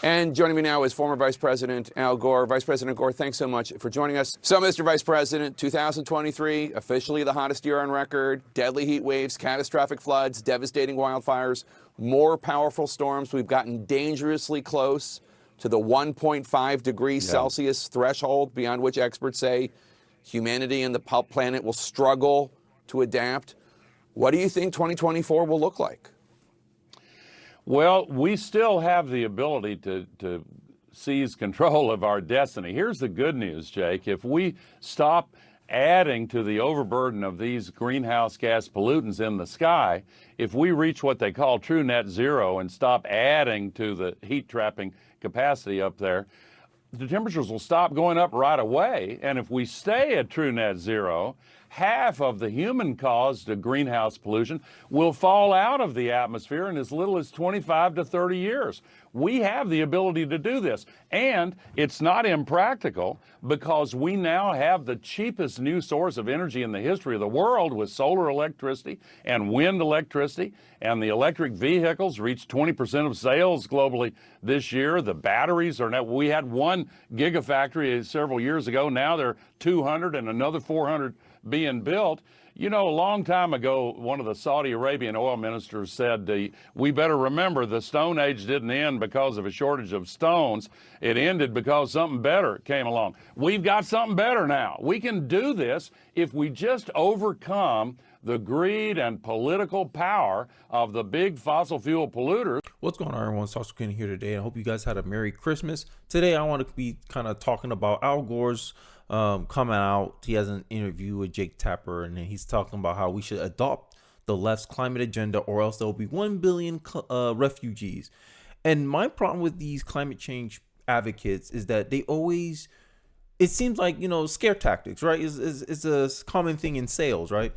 And joining me now is former Vice President Al Gore. Vice President Gore, thanks so much for joining us. So, Mr. Vice President, 2023, officially the hottest year on record, deadly heat waves, catastrophic floods, devastating wildfires, more powerful storms. We've gotten dangerously close to the 1.5 degrees Celsius threshold, beyond which experts say humanity and the planet will struggle to adapt. What do you think 2024 will look like? Well, we still have the ability to seize control of our destiny. Here's the good news, Jake. If we stop adding to the overburden of these greenhouse gas pollutants in the sky, if we reach what they call true net zero and stop adding to the heat trapping capacity up there, the temperatures will stop going up right away. And if we stay at true net zero, half of the human-caused greenhouse pollution will fall out of the atmosphere in as little as 25 to 30 years. We have the ability to do this, and it's not impractical because we now have the cheapest new source of energy in the history of the world with solar electricity and wind electricity, and the electric vehicles reached 20% of sales globally this year. The batteries are now, we had one gigafactory several years ago, now there are 200 and another 400 being built. You know, a long time ago, one of the Saudi Arabian oil ministers said, we better remember the Stone Age didn't end because of a shortage of stones. It ended because something better came along. We've got something better now. We can do this if we just overcome the greed and political power of the big fossil fuel polluters. What's going on, everyone? Smokescreen here today. I hope you guys had a Merry Christmas. Today, I want to be kind of talking about Al Gore's coming out. He has an interview with Jake Tapper, and he's talking about how we should adopt the left's climate agenda, or else there will be 1 billion refugees. And my problem with these climate change advocates is that they always, it seems like, you know, scare tactics, right? It's a common thing in sales, right?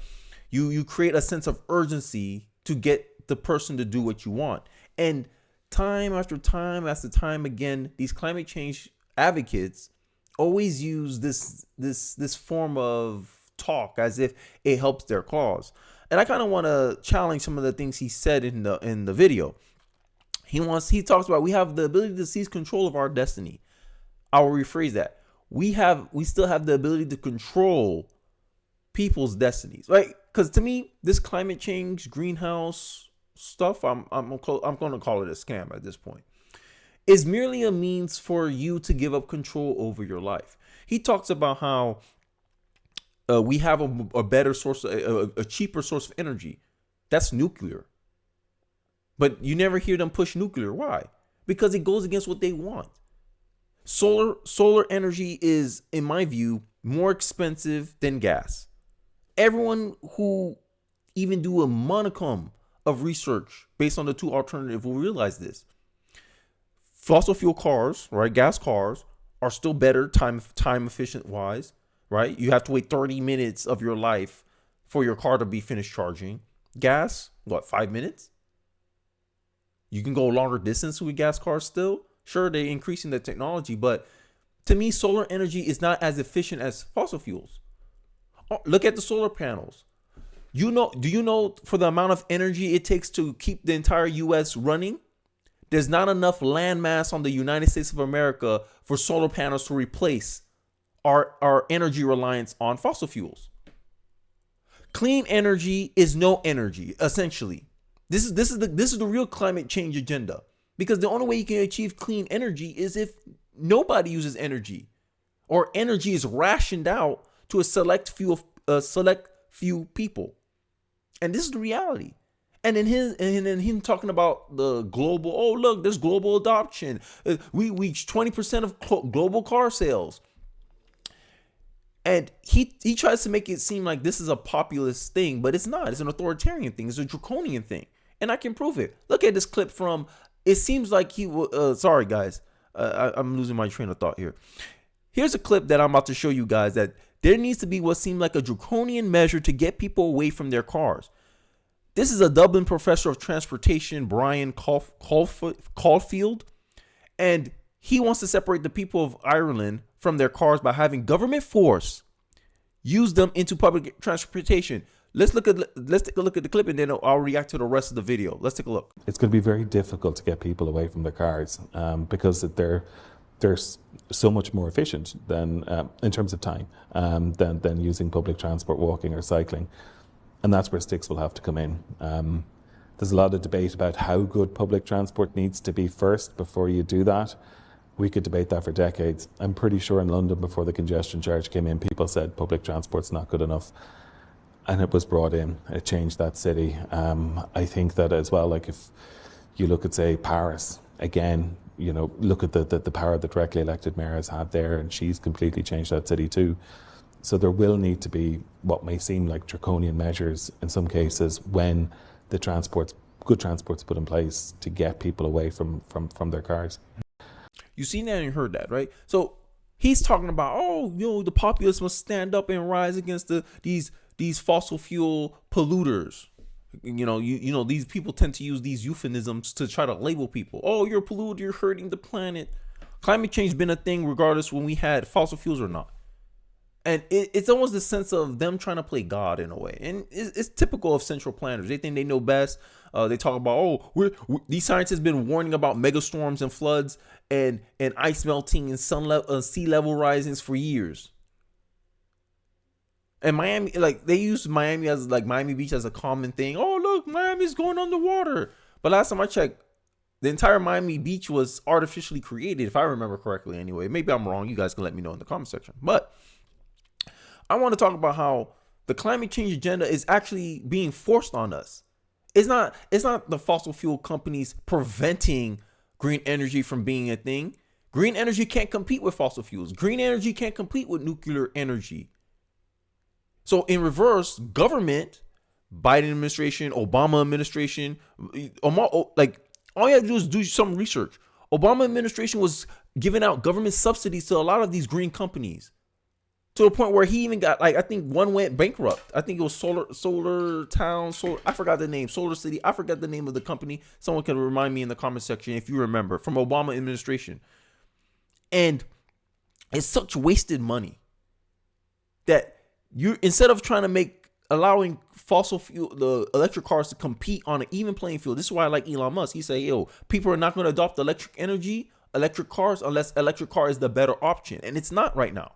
You create a sense of urgency to get the person to do what you want. And time after time again, these climate change advocates always use this form of talk as if it helps their cause. And I kind of want to challenge some of the things he said in the video. He talks about we have the ability to seize control of our destiny. I will rephrase that. We still have the ability to control people's destinies, right? Because to me, this climate change, greenhouse stuff, I'm going to call it a scam at this point, is merely a means for you to give up control over your life. He talks about how we have a better source, a cheaper source of energy. That's nuclear. But you never hear them push nuclear. Why? Because it goes against what they want. Solar energy is, in my view, more expensive than gas. Everyone who even do a modicum of research based on the two alternatives will realize this. Fossil fuel cars, right? Gas cars are still better time efficient wise, right? You have to wait 30 minutes of your life for your car to be finished charging. Gas, what, 5 minutes? You can go a longer distance with gas cars still. Sure, they're increasing the technology, but to me, solar energy is not as efficient as fossil fuels. Look at the solar panels. Do you know for the amount of energy it takes to keep the entire US running? There's not enough land mass on the United States of America for solar panels to replace our energy reliance on fossil fuels. Clean energy is no energy, essentially. This is the real climate change agenda. Because the only way you can achieve clean energy is if nobody uses energy, or energy is rationed out to a select few people. And this is the reality. And in him talking about the global, oh look, there's global adoption. We reach 20% of global car sales. And he tries to make it seem like this is a populist thing, but it's not. It's an authoritarian thing. It's a draconian thing. And I can prove it. Look at this clip from, it seems like he was, sorry guys, I'm losing my train of thought here. Here's a clip that I'm about to show you guys that there needs to be what seemed like a draconian measure to get people away from their cars. This is a Dublin professor of transportation, Brian Caulfield, and he wants to separate the people of Ireland from their cars by having government force use them into public transportation. Let's take a look at the clip, and then I'll react to the rest of the video. Let's take a look. It's going to be very difficult to get people away from their cars because they're so much more efficient than in terms of time than using public transport, walking or cycling, and that's where sticks will have to come in. There's a lot of debate about how good public transport needs to be first before you do that. We could debate that for decades. I'm pretty sure in London, before the congestion charge came in, people said public transport's not good enough. And it was brought in. It changed that city. I think that as well, like if you look at, say, Paris, again, you know, look at the power the directly elected mayor has had there, and she's completely changed that city too. So there will need to be what may seem like draconian measures in some cases when the good transport's put in place to get people away from their cars. You seen that and you heard that, right? So he's talking about, oh, you know, the populace must stand up and rise against these fossil fuel polluters. You know, these people tend to use these euphemisms to try to label people. Oh, you're polluted, you're hurting the planet. Climate change has been a thing regardless when we had fossil fuels or not. And it's almost the sense of them trying to play God in a way. And it's typical of central planners. They think they know best. They talk about, these scientists have been warning about megastorms and floods and ice melting and sea level risings for years. And Miami, like they use Miami as like Miami Beach as a common thing. Oh, look, Miami's going underwater. But last time I checked, the entire Miami Beach was artificially created, if I remember correctly anyway. Maybe I'm wrong. You guys can let me know in the comment section. But I want to talk about how the climate change agenda is actually being forced on us. It's not the fossil fuel companies preventing green energy from being a thing. Green energy can't compete with fossil fuels. Green energy can't compete with nuclear energy. So in reverse, government, Biden administration, Obama administration, like all you have to do is do some research. Obama administration was giving out government subsidies to a lot of these green companies, to the point where he even got, like, I think one went bankrupt. I think it was Solar Town, I forgot the name, Solar City. I forgot the name of the company. Someone can remind me in the comment section if you remember, from Obama administration. And it's such wasted money that you, instead of trying to allowing fossil fuel, the electric cars to compete on an even playing field. This is why I like Elon Musk. He say, yo, people are not going to adopt electric cars unless electric car is the better option. And it's not right now.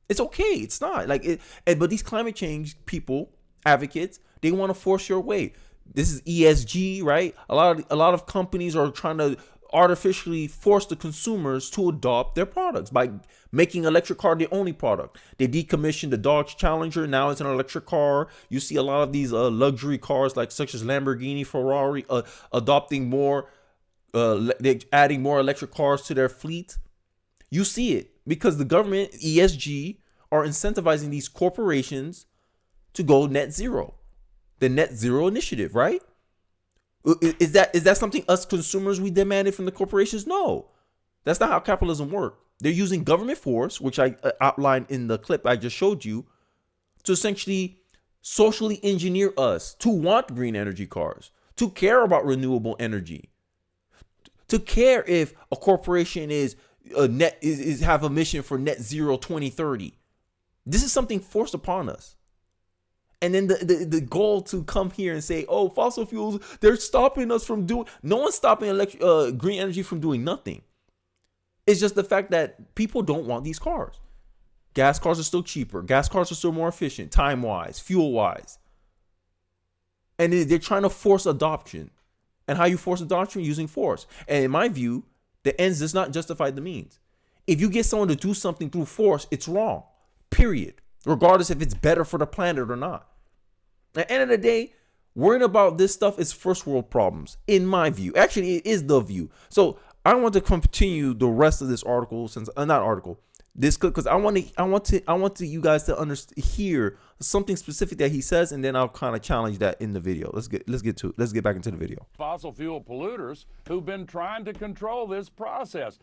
It's okay. It's not like it. But these climate change people, advocates, they want to force your way. This is ESG, right? A lot of companies are trying to artificially force the consumers to adopt their products by making electric car the only product. They decommissioned the Dodge Challenger. Now it's an electric car. You see a lot of these luxury cars, such as Lamborghini, Ferrari, adopting more. They're adding more electric cars to their fleet. You see it because the government, ESG, are incentivizing these corporations to go net zero. The net zero initiative, right? Is that something us consumers we demanded from the corporations? No, that's not how capitalism works. They're using government force, which I outlined in the clip I just showed you, to essentially socially engineer us to want green energy cars, to care about renewable energy, to care if a corporation is have a mission for net zero 2030. This is something forced upon us. And then the goal to come here and say, oh, fossil fuels, they're stopping us from doing, no one's stopping green energy from doing nothing. It's just the fact that people don't want these cars. Gas cars are still cheaper. Gas cars are still more efficient, time-wise, fuel-wise. And they're trying to force adoption. And how you force adoption? Using force. And in my view, the ends does not justify the means. If you get someone to do something through force, it's wrong. Period. Regardless if it's better for the planet or not. At the end of the day, worrying about this stuff is first world problems, in my view. Actually, it is the view. So I want to continue the rest of this article, this clip, because I want you guys to hear something specific that he says, and then I'll kind of challenge that in the video. Let's get back into the video. Fossil fuel polluters who've been trying to control this process.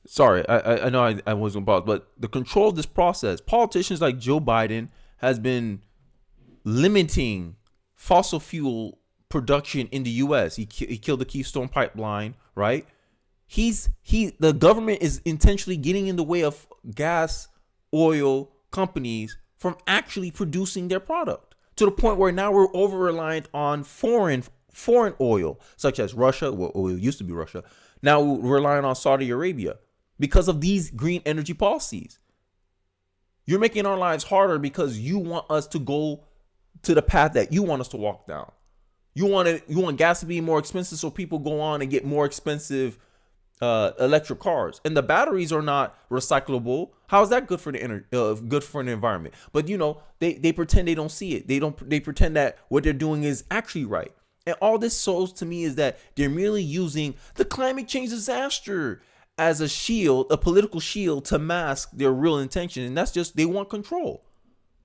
Sorry, I know I wasn't about, but the control of this process, politicians like Joe Biden has been limiting fossil fuel production in the U.S. He killed the Keystone Pipeline, right? The government is intentionally getting in the way of gas, oil companies from actually producing their product, to the point where now we're over reliant on foreign oil, such as Russia. Well, it used to be Russia. Now we're relying on Saudi Arabia because of these green energy policies. You're making our lives harder because you want us to go to the path that you want us to walk down. You want gas to be more expensive, so people go on and get more expensive electric cars, and the batteries are not recyclable. How is that good for the good for the environment? But they pretend they don't see it. They pretend that what they're doing is actually right. And all this shows to me is that they're merely using the climate change disaster as a shield, a political shield, to mask their real intention. And that's just, they want control.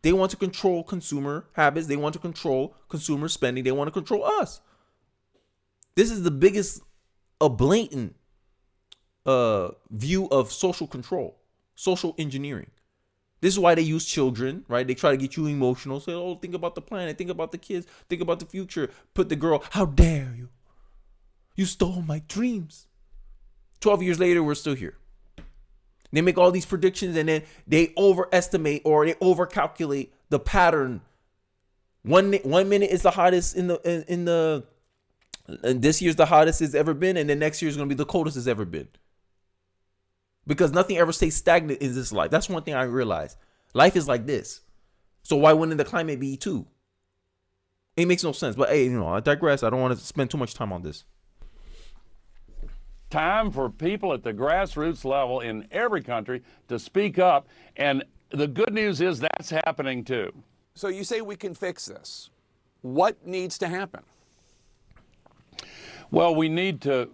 They want to control consumer habits. They want to control consumer spending. They want to control us. This is the biggest, a blatant view of social control, social engineering. This is why they use children, right? They try to get you emotional. Say, oh, think about the planet. Think about the kids. Think about the future. Put the girl, how dare you? You stole my dreams. 12 years later, we're still here. They make all these predictions, and then they overestimate or they overcalculate the pattern. One minute is the hottest in this year's the hottest it's ever been, and then next year is going to be the coldest it's ever been. Because nothing ever stays stagnant in this life. That's one thing I realized. Life is like this. So why wouldn't the climate be too? It makes no sense. But hey, I digress. I don't want to spend too much time on this. Time for people at the grassroots level in every country to speak up. And the good news is that's happening too. So you say we can fix this. What needs to happen? Well, we need to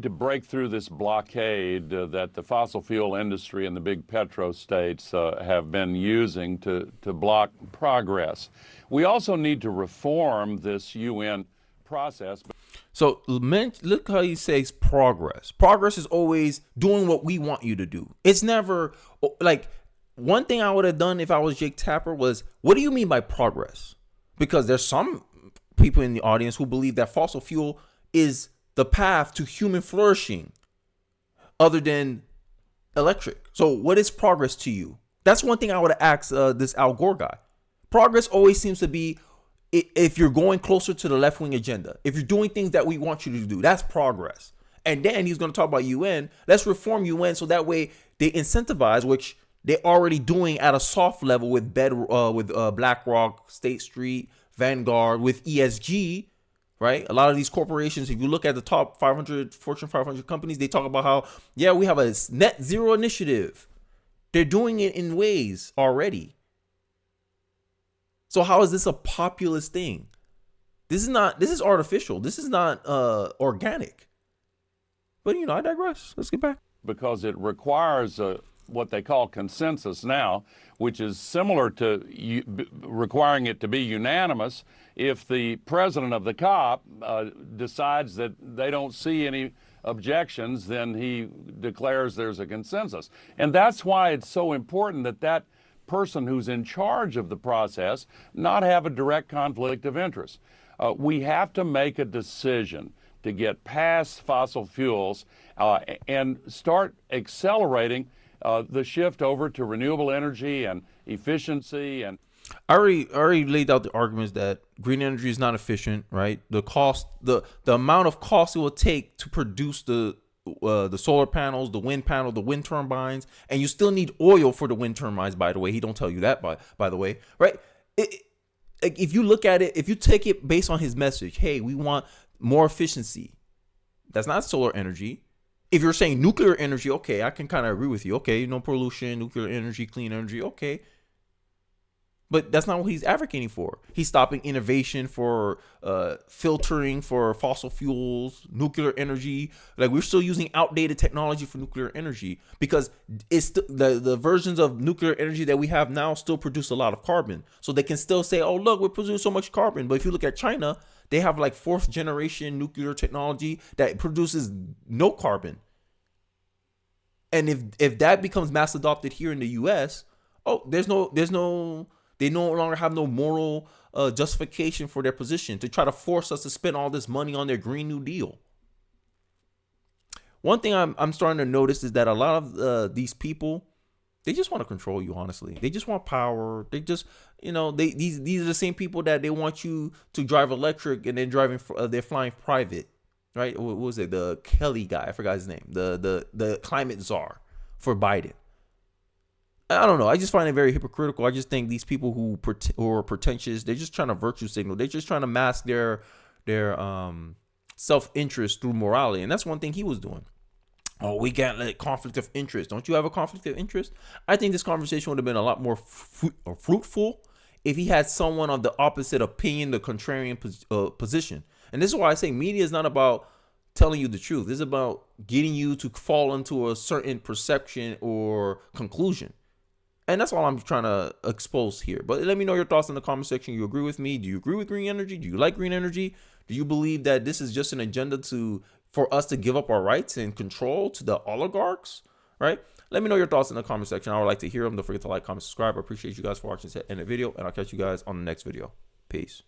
break through this blockade that the fossil fuel industry and the big petro states have been using to block progress. We also need to reform this UN process. So look how he says progress. Progress is always doing what we want you to do. It's never like, one thing I would have done if I was Jake Tapper was, what do you mean by progress? Because there's some people in the audience who believe that fossil fuel is the path to human flourishing other than electric. So what is progress to you? That's one thing I would have asked this Al Gore guy. Progress always seems to be if you're going closer to the left-wing agenda, if you're doing things that we want you to do, that's progress. And then he's going to talk about UN. Let's reform UN so that way they incentivize, which they're already doing at a soft level with BlackRock, State Street, Vanguard, with ESG, right? A lot of these corporations, if you look at the top 500, Fortune 500 companies, they talk about how, yeah, we have a net zero initiative. They're doing it in ways already. So how is this a populist thing? This is artificial. This is not organic. But, I digress. Let's get back. Because it requires what they call consensus now, which is similar to requiring it to be unanimous. If the president of the COP decides that they don't see any objections, then he declares there's a consensus. And that's why it's so important that person who's in charge of the process not have a direct conflict of interest. We have to make a decision to get past fossil fuels and start accelerating the shift over to renewable energy and efficiency. And I already laid out the arguments that green energy is not efficient, right? The cost, the amount of cost it will take to produce the solar panels, the wind turbines, and you still need oil for the wind turbines. By the way, he don't tell you that. By the way, right? If you look at it, if you take it based on his message, hey, we want more efficiency. That's not solar energy. If you're saying nuclear energy, okay, I can kind of agree with you. Okay, no pollution, nuclear energy, clean energy, okay. But that's not what he's advocating for. He's stopping innovation for filtering for fossil fuels, nuclear energy. Like, we're still using outdated technology for nuclear energy because it's the versions of nuclear energy that we have now still produce a lot of carbon. So they can still say, oh, look, we're producing so much carbon. But if you look at China, they have like 4th generation nuclear technology that produces no carbon. And if that becomes mass adopted here in the US, they no longer have no moral justification for their position to try to force us to spend all this money on their Green New Deal. One thing I'm starting to notice is that a lot of these people They just want to control you, honestly. They just want power. They just, these are the same people that they want you to drive electric and then they're flying private, right? What was it? The Kelly guy, I forgot his name. The climate czar for Biden. I don't know. I just find it very hypocritical. I just think these people who are pretentious, they're just trying to virtue signal. They're just trying to mask their self-interest through morality. And that's one thing he was doing. Oh, we got like conflict of interest. Don't you have a conflict of interest? I think this conversation would have been a lot more fruitful if he had someone of the opposite opinion, the contrarian position. And this is why I say media is not about telling you the truth. This is about getting you to fall into a certain perception or conclusion. And that's all I'm trying to expose here. But let me know your thoughts in the comment section. You agree with me? Do you agree with green energy? Do you like green energy? Do you believe that this is just an agenda for us to give up our rights and control to the oligarchs, right? Let me know your thoughts in the comment section. I would like to hear them. Don't forget to like, comment, subscribe. I appreciate you guys for watching this end of the video, and I'll catch you guys on the next video. Peace.